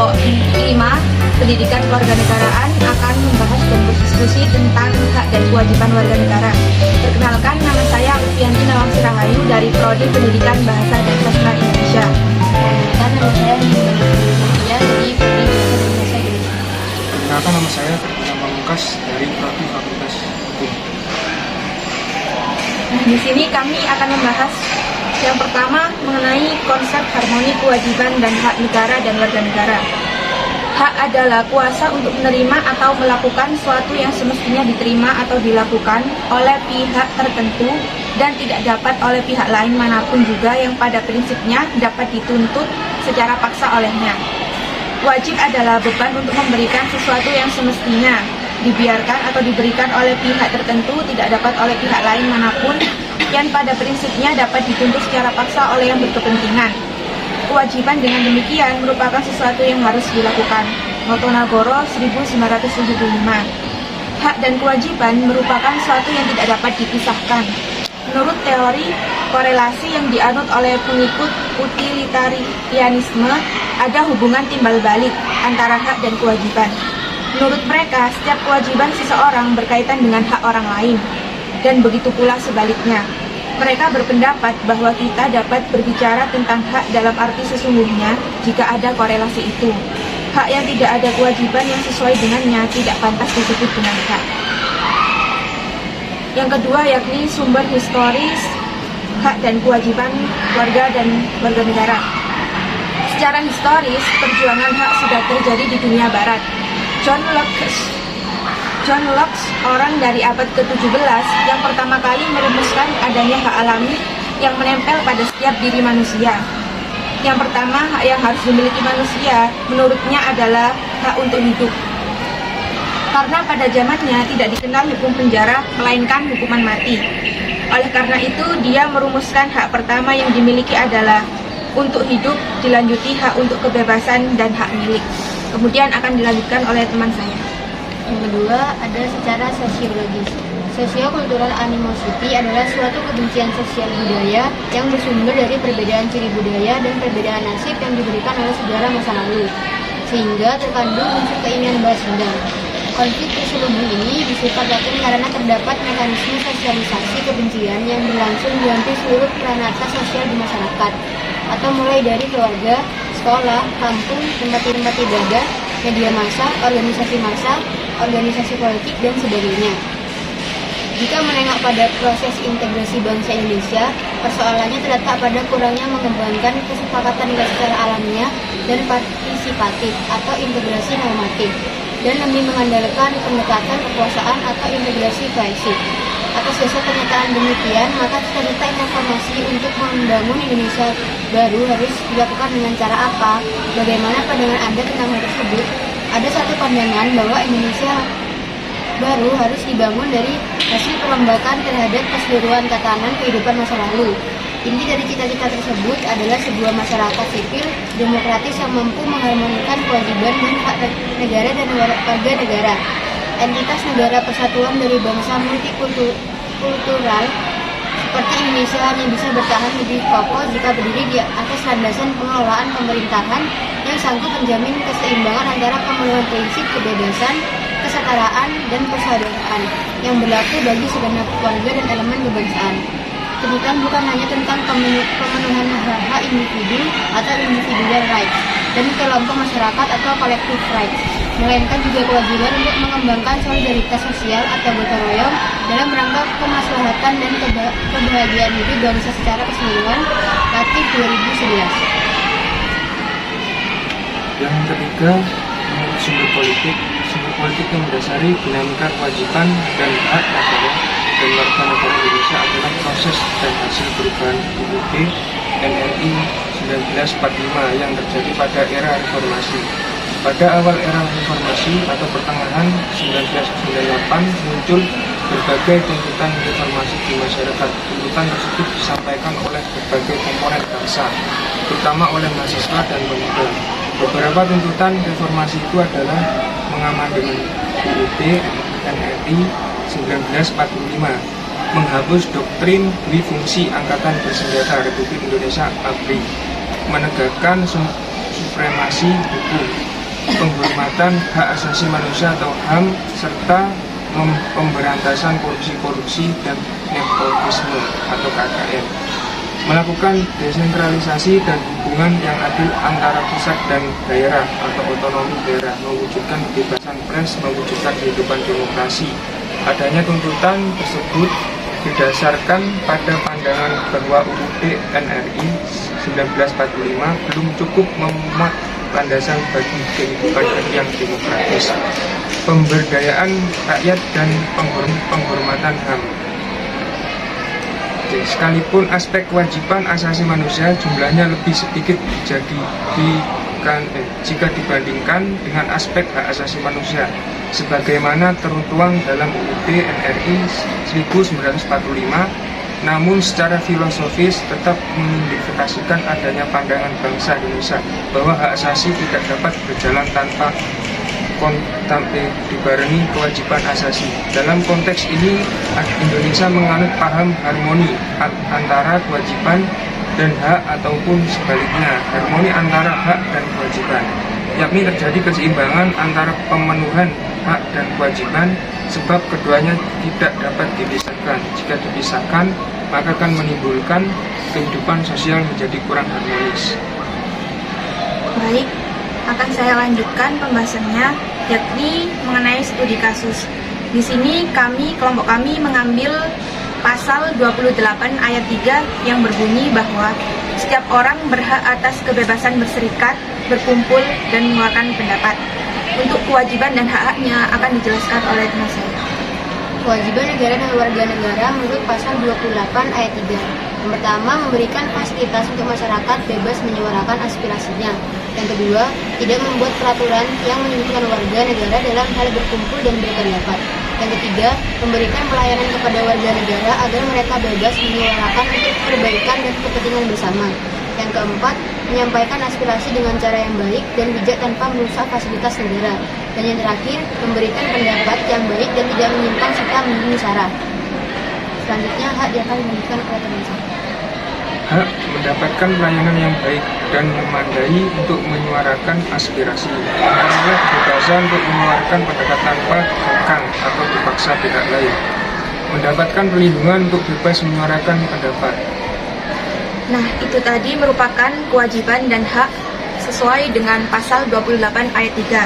kelompok 5, pendidikan kewarganegaraan, akan membahas dan berdiskusi tentang hak dan kewajiban warga negara. Perkenalkan, nama saya Alfianti Nawangsi Rahayu dari Prodi Pendidikan Bahasa dan Sastra Indonesia. Perkenalkan, nama saya Nindya dari Prodi Bahasa Indonesia. Perkenalkan, nama saya Ferdinand Pamungkas dari Prodi Fakultas Hukum. Di sini kami akan membahas yang pertama mengenai konsep harmoni kewajiban dan hak negara dan warga negara. Hak adalah kuasa untuk menerima atau melakukan sesuatu yang semestinya diterima atau dilakukan oleh pihak tertentu dan tidak dapat oleh pihak lain manapun juga yang pada prinsipnya dapat dituntut secara paksa olehnya. Wajib adalah beban untuk memberikan sesuatu yang semestinya dibiarkan atau diberikan oleh pihak tertentu tidak dapat oleh pihak lain manapun yang pada prinsipnya dapat dituntut secara paksa oleh yang berkepentingan. Kewajiban dengan demikian merupakan sesuatu yang harus dilakukan. Notonagoro 1975. Hak dan kewajiban merupakan sesuatu yang tidak dapat dipisahkan. Menurut teori korelasi yang dianut oleh pengikut utilitarianisme, ada hubungan timbal balik antara hak dan kewajiban. Menurut mereka, setiap kewajiban seseorang berkaitan dengan hak orang lain, dan begitu pula sebaliknya. Mereka berpendapat bahwa kita dapat berbicara tentang hak dalam arti sesungguhnya jika ada korelasi itu. Hak yang tidak ada kewajiban yang sesuai dengannya tidak pantas disebut dengan hak. Yang kedua yakni sumber historis hak dan kewajiban warga dan warga negara. Secara historis, perjuangan hak sudah terjadi di dunia barat. John Locke, orang dari abad ke-17 yang pertama kali merumuskan adanya hak alami yang menempel pada setiap diri manusia. Yang pertama, hak yang harus dimiliki manusia menurutnya adalah hak untuk hidup. Karena pada zamannya tidak dikenal hukum penjara, melainkan hukuman mati. Oleh karena itu, dia merumuskan hak pertama yang dimiliki adalah untuk hidup, dilanjuti hak untuk kebebasan dan hak milik. Kemudian akan dilanjutkan oleh teman saya. Yang kedua, ada secara sosiologis. Sosiokultural animosity adalah suatu kebencian sosial budaya yang bersumber dari perbedaan ciri budaya dan perbedaan nasib yang diberikan oleh sejarah masa lalu, sehingga terkandung unsur keinginan balas dendam. Konflik terselubung ini bersifat laten karena terdapat mekanisme sosialisasi kebencian yang berlangsung di hampir seluruh pranata sosial di masyarakat, atau mulai dari keluarga, sekolah, kampung, tempat-tempat ibadah, media massa, organisasi politik, dan sebagainya. Jika menengok pada proses integrasi bangsa Indonesia, persoalannya terletak pada kurangnya mengembangkan kesepakatan secara alamiah dan partisipatif atau integrasi normatif, dan lebih mengandalkan pendekatan kekuasaan atau integrasi koalisi. Atas dasar kenyataan demikian, maka cita-cita informasi untuk membangun Indonesia baru harus dilakukan dengan cara apa? Bagaimana pandangan Anda tentang hal tersebut? Ada satu pandangan bahwa Indonesia baru harus dibangun dari hasil perombakan terhadap keseluruhan tatanan kehidupan masa lalu. Inti dari cita-cita tersebut adalah sebuah masyarakat sipil demokratis yang mampu mengharmonikan kewajiban dan hak negara dan warga negara. Entitas negara persatuan dari bangsa multikultural seperti Indonesia hanya bisa bertahan lebih kokoh jika berdiri di atas landasan pengelolaan pemerintahan yang sanggup menjamin keseimbangan antara pemenuhan prinsip kebebasan, kesetaraan, dan persaudaraan yang berlaku bagi segenap warga dan elemen kebangsaan. Demikian bukan hanya tentang pemenuhan hak individu atau individual rights dan kelompok masyarakat atau collective rights, melainkan juga kewajiban untuk mengembangkan solidaritas sosial atau gotong royong dalam rangka kemaslahatan dan kebahagiaan hidup bangsa secara keseluruhan. Latif 2011. Yang ketiga, menurut sumber politik yang mendasari dinamika kewajiban dan hak negara dan warga negara Indonesia adalah proses dan hasil perubahan UUD NRI 1945 yang terjadi pada era reformasi. Pada awal era reformasi atau pertengahan 1998 muncul berbagai tuntutan reformasi di masyarakat. Tuntutan tersebut disampaikan oleh berbagai komponen bangsa, terutama oleh mahasiswa dan pemuda. Beberapa tuntutan reformasi itu adalah mengamandemen UUD NRI 1945, menghapus doktrin Dwifungsi Angkatan Bersenjata Republik Indonesia ABRI, menegakkan supremasi hukum, penghormatan hak asasi manusia atau HAM, serta pemberantasan korupsi dan nepotisme atau KKN. Melakukan desentralisasi dan hubungan yang adil antara pusat dan daerah atau otonomi daerah, mewujudkan kebebasan pers, mewujudkan kehidupan demokrasi. Adanya tuntutan tersebut didasarkan pada pandangan bahwa UUD NRI 1945 belum cukup memuat landasan bagi kehidupan yang demokratis, pemberdayaan rakyat dan penghormatan HAM. Sekalipun aspek kewajiban asasi manusia jumlahnya lebih sedikit jika dibandingkan dengan aspek hak asasi manusia, sebagaimana tertuang dalam UUD NRI 1945, namun secara filosofis tetap mengindikasikan adanya pandangan bangsa Indonesia bahwa hak asasi tidak dapat berjalan tanpa dibarengi kewajiban asasi. Dalam konteks ini, Indonesia menganut paham harmoni antara kewajiban dan hak ataupun sebaliknya, harmoni antara hak dan kewajiban, yakni terjadi keseimbangan antara pemenuhan hak dan kewajiban, sebab keduanya tidak dapat dipisahkan. Jika dipisahkan, maka akan menimbulkan kehidupan sosial menjadi kurang harmonis. Baik, akan saya lanjutkan pembahasannya, yakni mengenai studi kasus. Di sini kelompok kami mengambil pasal 28 ayat 3 yang berbunyi bahwa setiap orang berhak atas kebebasan berserikat, berkumpul, dan mengeluarkan pendapat. Untuk kewajiban dan hak-haknya akan dijelaskan oleh teman saya. Kewajiban negara dan warga negara menurut pasal 28 ayat 3. Yang pertama, memberikan fasilitas untuk masyarakat bebas menyuarakan aspirasinya. Yang kedua, tidak membuat peraturan yang menyulitkan warga negara dalam hal berkumpul dan berpendapat. Yang ketiga, memberikan pelayanan kepada warga negara agar mereka bebas menyuarakan untuk perbaikan dan kepentingan bersama. Yang keempat, menyampaikan aspirasi dengan cara yang baik dan bijak tanpa merusak fasilitas negara. Dan yang terakhir, memberikan pendapat yang baik dan tidak menyimpang serta memenuhi syarat. Selanjutnya, hak akan diberikan oleh teman saya. Hak mendapatkan pelayanan yang baik dan memadai untuk menyuarakan aspirasi. Adalah kebebasan untuk mengeluarkan pendapat tanpa dikekang atau dipaksa pihak lain. Mendapatkan perlindungan untuk bebas menyuarakan pendapat. Nah, itu tadi merupakan kewajiban dan hak sesuai dengan pasal 28 ayat 3.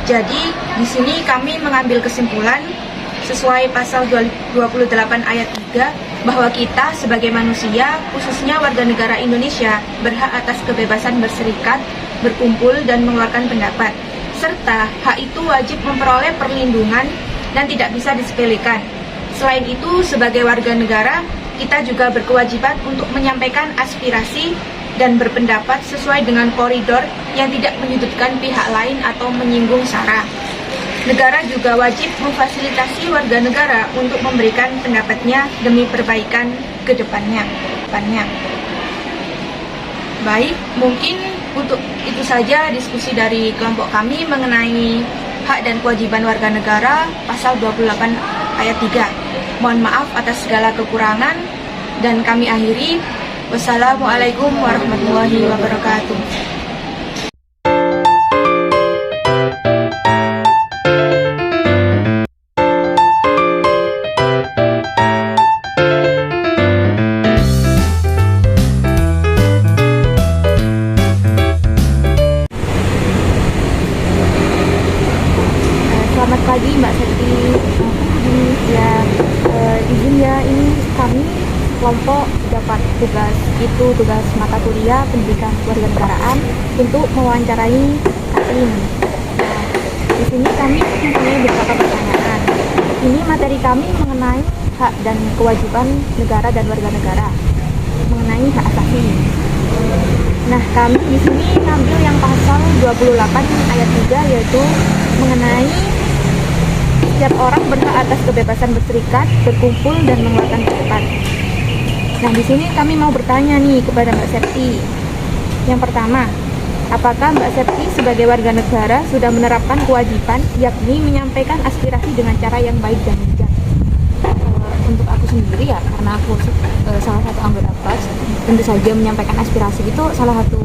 Jadi, di sini kami mengambil kesimpulan sesuai pasal 28 ayat 3 bahwa kita sebagai manusia, khususnya warga negara Indonesia, berhak atas kebebasan berserikat, berkumpul, dan mengeluarkan pendapat. Serta hak itu wajib memperoleh perlindungan dan tidak bisa disepelekan. Selain itu, sebagai warga negara, kita juga berkewajiban untuk menyampaikan aspirasi dan berpendapat sesuai dengan koridor yang tidak menyudutkan pihak lain atau menyinggung sara. Negara juga wajib memfasilitasi warga negara untuk memberikan pendapatnya demi perbaikan ke depannya. Baik, mungkin untuk itu saja diskusi dari kelompok kami mengenai hak dan kewajiban warga negara pasal 28 ayat 3. Mohon maaf atas segala kekurangan dan kami akhiri. Wassalamualaikum warahmatullahi wabarakatuh. Selamat pagi Mbak Seti. Izin ya, ini kami kelompok dapat tugas mata kuliah pendidikan kewarganegaraan untuk mewawancarai Kak Lin. Nah, di sini kami mempunyai beberapa pertanyaan. Ini materi kami mengenai hak dan kewajiban negara dan warga negara, mengenai hak asasi. Nah, kami di sini ngambil yang pasal 28 ayat 3, yaitu mengenai setiap orang berhak atas kebebasan berserikat, berkumpul, dan mengeluarkan pendapat. Nah, di sini kami mau bertanya nih kepada Mbak Septi. Yang pertama, apakah Mbak Septi sebagai warga negara sudah menerapkan kewajiban, yakni menyampaikan aspirasi dengan cara yang baik dan bijak? Untuk aku sendiri ya, karena aku salah satu anggota PAS, tentu saja menyampaikan aspirasi itu salah satu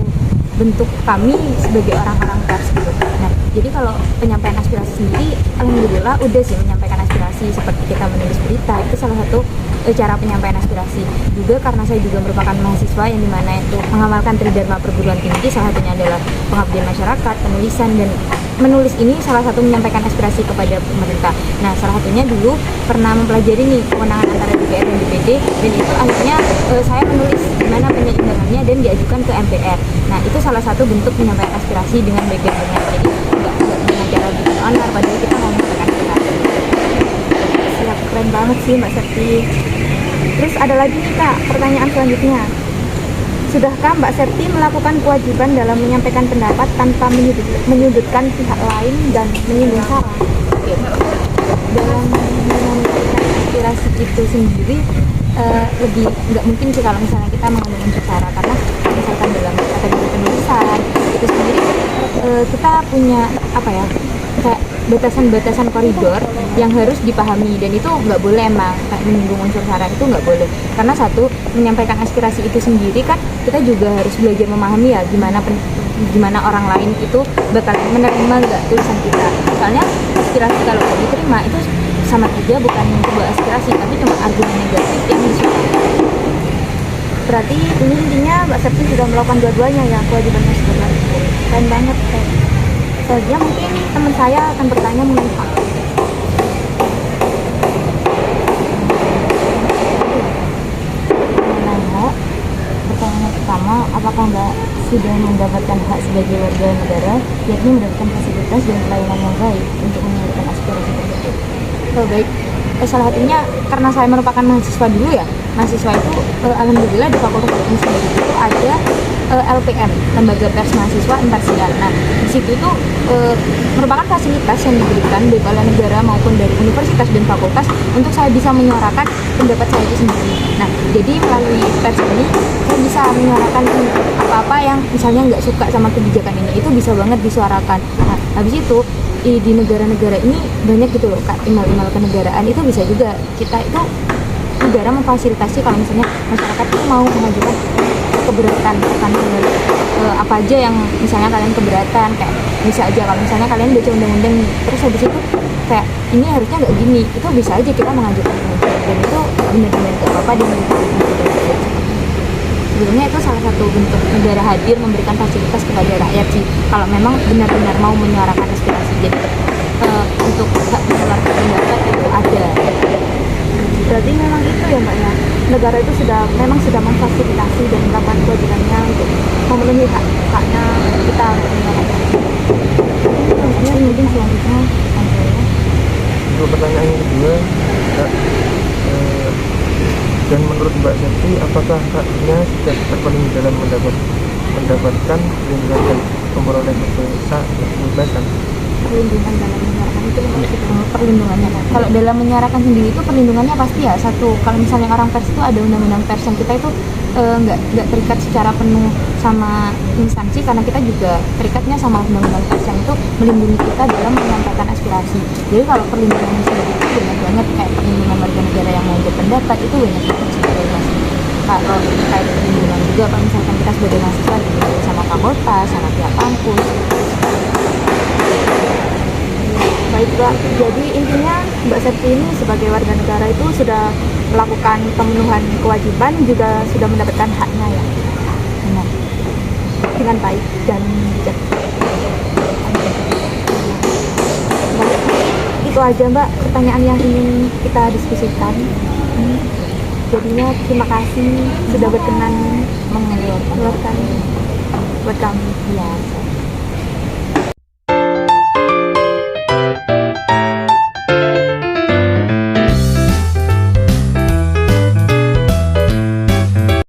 bentuk kami sebagai orang-orang pers gitu. Nah, Jadi kalau penyampaian aspirasi sendiri, alhamdulillah udah sih menyampaikan aspirasi seperti kita menulis berita, itu salah satu cara penyampaian aspirasi. Juga karena saya juga merupakan mahasiswa yang dimana itu mengamalkan tridharma perguruan tinggi, salah satunya adalah pengabdian masyarakat, penulisan, dan menulis ini salah satu menyampaikan aspirasi kepada pemerintah. Nah, salah satunya dulu pernah mempelajari nih kewenangan antara DPR dan DPD, dan itu akhirnya saya menulis gimana penyeimbangannya dan diajukan ke MPR. Nah, itu salah satu bentuk menyampaikan aspirasi dengan baik-baik benar. Jadi nggak dengan cara bikin onar, padahal kita mau menyampaikan aspirasi. Siap, keren banget sih Mbak Septi. Terus ada lagi nih Kak, pertanyaan selanjutnya. Sudahkah Mbak Septi melakukan kewajiban dalam menyampaikan pendapat tanpa menyudutkan pihak lain dan menyinggung sara? Dalam menyampaikan aspirasi itu sendiri lebih nggak mungkin sih kalau misalnya kita mengandung unsur sara, karena misalkan dalam kategori penulisan itu sendiri kita punya apa ya, kayak batasan-batasan koridor yang harus dipahami, dan itu nggak boleh emang kayak menyinggung unsur sara, itu nggak boleh. Karena satu, menyampaikan aspirasi itu sendiri kan kita juga harus belajar memahami ya gimana orang lain itu bakal menerima nggak tulisan kita. Soalnya aspirasi kalau nggak diterima itu sama saja bukan sebuah aspirasi, tapi cuma argumen negatif yang disuarakan. Berarti ini intinya Mbak Septi sudah melakukan dua-duanya ya, kewajibannya sebenarnya. Keren banget. Selanjutnya mungkin teman saya akan bertanya mengenai hak. Pertanyaan pertama, apakah Mbak sudah mendapatkan hak sebagai warga negara, yakni mendapatkan fasilitas dan pelayanan yang baik untuk menyalurkan aspirasi tersebut? Oh, baik. Salah satunya karena saya merupakan mahasiswa dulu ya. Mahasiswa itu alhamdulillah di Fakultas Hukum sendiri itu ada LPM, Lembaga Pers Mahasiswa Imparsial. Nah, di situ itu merupakan fasilitas yang diberikan baik oleh negara maupun dari universitas dan fakultas untuk saya bisa menyuarakan pendapat saya itu sendiri. Nah, jadi melalui pers ini saya bisa menyuarakan apa-apa yang misalnya nggak suka sama kebijakan ini, itu bisa banget disuarakan. Nah, habis itu di negara-negara ini banyak gitu loh Kak, email-email kenegaraan itu bisa juga kita itu negara memfasilitasi kalau misalnya masyarakat itu mau mengajukan keberatan akan apa aja yang misalnya kalian keberatan, kayak bisa aja kalau misalnya kalian baca undang-undang terus habis itu kayak ini harusnya nggak gini, itu bisa aja kita mengajukan pengajuan, dan itu benar-benar nggak apa-apa dan sebenarnya itu salah satu bentuk negara hadir memberikan fasilitas kepada rakyat sih, kalau memang benar-benar mau menyuarakan aspirasi. Jadi untuk hak menyuarakan pendapat itu ada. Berarti memang itu ya Mbak ya, negara itu memang sudah memfasilitasi dan melakukan kewajibannya untuk memenuhi haknya kita untuk menyuarakan. Mungkin selanjutnya Untuk pertanyaan yang kedua, dan menurut Mbak Septi, apakah haknya sudah terpenuhi dalam mendapatkan perlindungan dan memperoleh kebebasan? Perlindungan dalam menyuarakan itu perlindungannya kan. Kalau dalam menyuarakan sendiri itu perlindungannya pasti ya satu, kalau misalnya orang pers itu ada undang-undang pers yang kita itu nggak terikat secara penuh sama instansi, karena kita juga terikatnya sama undang-undang pers yang itu melindungi kita dalam menyampaikan aspirasi. Jadi kalau perlindungannya sendiri itu banyak banget, kayak perlindungan warga negara yang mau berpendapat itu banyak banget sebenarnya. Kalau terkait perlindungan juga kalau misalkan kita sebagai mahasiswa dilindungi sama fakultas, sama pihak kampus. Baik Mbak, jadi intinya Mbak Septi ini sebagai warga negara itu sudah melakukan pemenuhan kewajiban, juga sudah mendapatkan haknya ya, benar, dengan baik dan bijak. Baik, itu aja Mbak pertanyaan yang ingin kita diskusikan. Jadinya terima kasih sudah berkenan mengeluarkan buat kami. Ya.